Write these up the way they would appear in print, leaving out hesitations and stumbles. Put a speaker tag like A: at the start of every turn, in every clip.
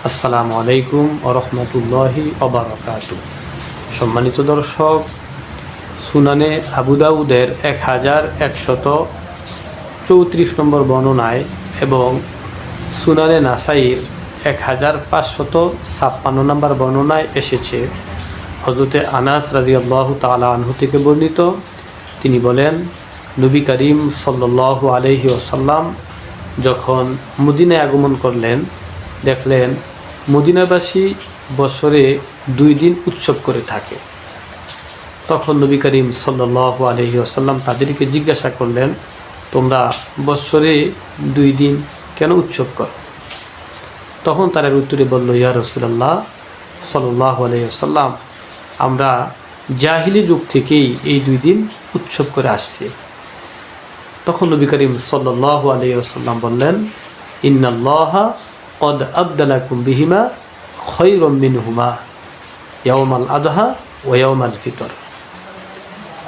A: আসসালামু আলাইকুম ওয়া রাহমাতুল্লাহি ওয়া বারাকাতুহু। সম্মানিত দর্শক, সুনানে আবু দাউদের 1134 নম্বর বর্ণনায় এবং সুনানে নাসাইর 1556 নম্বর বর্ণনায় এসেছে, হযরতে আনাস রাদিয়াল্লাহু তাআলা আনহু থেকে বর্ণিত, তিনি বলেন, নবী করিম সাল্লাল্লাহু আলাইহি ওয়াসাল্লাম যখন মদিনায় আগমন করলেন, দেখলেন মদিনাবাসী বছরে 2 দিন উৎসব করে থাকে। তখন নবী করিম সাল্লাল্লাহু আলাইহি ওয়াসাল্লাম তাদেরকে জিজ্ঞাসা করলেন, তোমরা বছরে 2 দিন কেন উৎসব করো? তখন তারা উত্তরে বলল, ইয়া রাসূলুল্লাহ সাল্লাল্লাহু আলাইহি ওয়াসাল্লাম, আমরা জাহিলি যুগ থেকেই এই 2 দিন উৎসব করে আসছি। তখন নবী করিম সাল্লাল্লাহু আলাইহি ওয়াসাল্লাম বললেন, ইন্নাল্লাহা কদ আবদালাকুম বিহিমা খায়রাম মিনহুমা ইয়াওমাল আদহা ওয়া ইয়াওমাল ফিতর।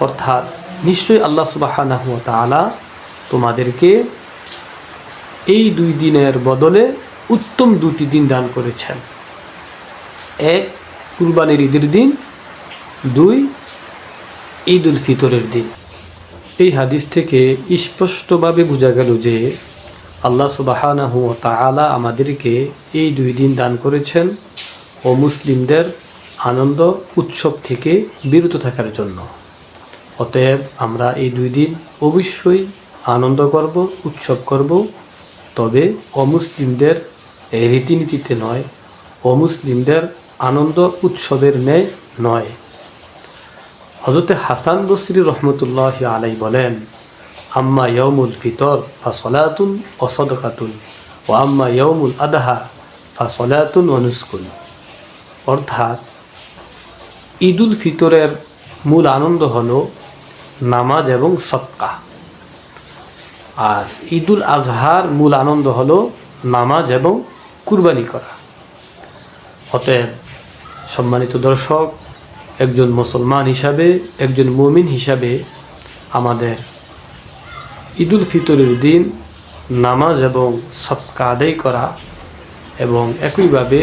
A: অর্থাৎ নিশ্চয়ই আল্লাহ সুবহানাহু ওয়া তাআলা তোমাদেরকে এই 2 দিনের বদলে উত্তম 2টি দিন দান করেছেন। 1 কুরবানির ঈদের দিন, 2 ঈদ উল ফিতরের দিন। এই হাদিস থেকে স্পষ্টভাবে বোঝা গেল যে আল্লাহ সুবহানাহু ওয়া তাআলা আমাদেরকে এই 2 দিন দান করেছেন ও মুসলিমদের আনন্দ উৎসব থেকে বিরত থাকার জন্য। অতএব আমরা এই 2 দিন অবশ্যই আনন্দ করব, উৎসব করব, তবে অমুসলিমদের রীতিনীতিতে নয়, অমুসলিমদের আনন্দ উৎসবের ন্যায় নয়। হযরতে হাসান বসরি রহমতুল্লাহি আলাইহি বলেন, আম্মা ইয়াউমুল ফিতর ফাসলাতুন ওয়া সাদাকাতুন ওয়া আম্মা ইয়াউমুল আদহা ফাসলাতুন ওয়া নুসকুন। অর্থাৎ ঈদুল ফিতরের মূল আনন্দ হলো নামাজ এবং সদকা, আর ঈদুল আজহার মূল আনন্দ হলো নামাজ এবং কুরবানি করা। অতএব সম্মানিত দর্শক, একজন মুসলমান হিসাবে, একজন মুমিন হিসাবে আমাদের ঈদুল ফিতরের দিন নামাজ এবং সদকা আদায় করা এবং একইভাবে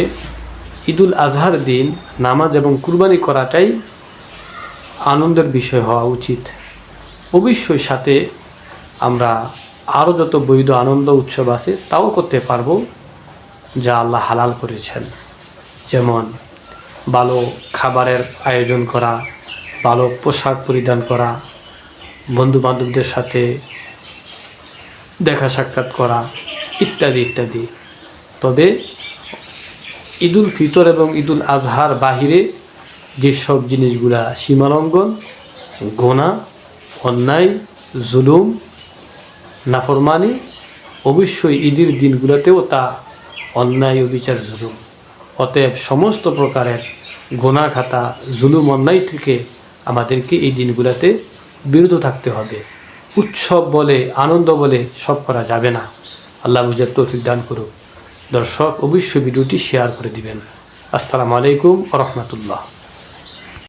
A: ঈদুল আজহার দিন নামাজ এবং কুরবানি করাটাই আনন্দের বিষয় হওয়া উচিত। অবশ্যই সাথে আমরা আরও যত বৈধ আনন্দ উৎসব আছে তাও করতে পারবো, যা আল্লাহ হালাল করেছেন। যেমন ভালো খাবারের আয়োজন করা, ভালো পোশাক পরিধান করা, বন্ধু বান্ধবদের সাথে দেখা সাক্ষাৎ করা, ইত্যাদি ইত্যাদি। তবে ঈদুল ফিতর এবং ঈদুল আজহার বাহিরে যেসব জিনিসগুলা সীমালঙ্ঘন, গোনা, অন্যায়, জুলুম, নাফরমানি, অবশ্যই ঈদের দিনগুলোতেও তা অন্যায়, অবিচার, জুলুম। অতএব সমস্ত প্রকারের গোনা খাতা, জুলুম, অন্যায় থেকে আমাদেরকে এই দিনগুলোতে বিরত থাকতে হবে। উৎসব বলে, আনন্দ বলে সব করা যাবে না। আল্লাহ বুঝার তৌফিক দান করুক। দর্শক, অবশ্যই ভিডিওটি শেয়ার করে দিবেন। আসসালামু আলাইকুম ওয়া রাহমাতুল্লাহ।